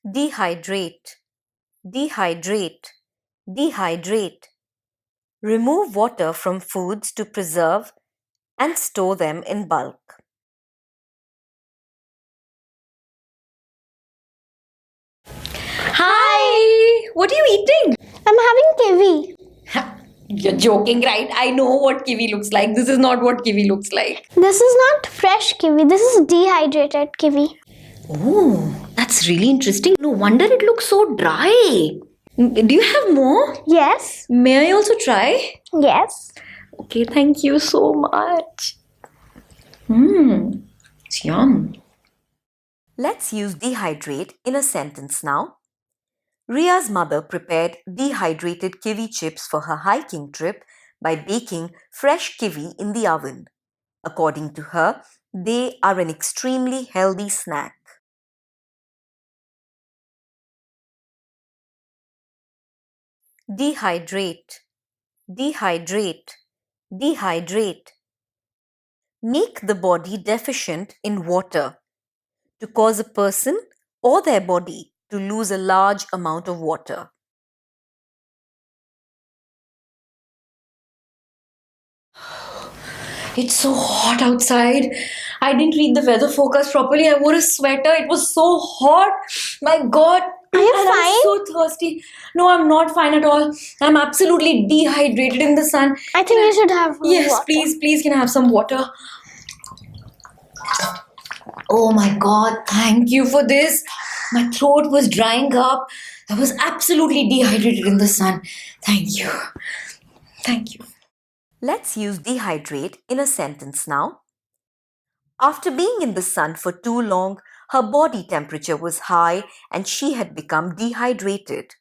Dehydrate, dehydrate, dehydrate. Remove water from foods to preserve and store them in bulk. Hi! What are you eating? I'm having kiwi. You're joking, right? I know what kiwi looks like. This is not what kiwi looks like. This is not fresh kiwi. This is dehydrated kiwi. Oh, that's really interesting. No wonder it looks so dry. Do you have more? Yes. May I also try? Yes. Okay, thank you so much. It's yum. Let's use dehydrate in a sentence now. Ria's mother prepared dehydrated kiwi chips for her hiking trip by baking fresh kiwi in the oven. According to her, they are an extremely healthy snack. Dehydrate, dehydrate, dehydrate. Make the body deficient in water to cause a person or their body to lose a large amount of water. It's so hot outside. I didn't read the weather forecast properly. I wore a sweater. It was so hot. My God. Are you And fine? I'm so thirsty. No, I'm not fine at all. I'm absolutely dehydrated in the sun. I think you should have Yes, water. please, can I have some water? Oh my God, thank you for this. My throat was drying up. I was absolutely dehydrated in the sun. Thank you. Thank you. Let's use dehydrate in a sentence now. After being in the sun for too long, her body temperature was high and she had become dehydrated.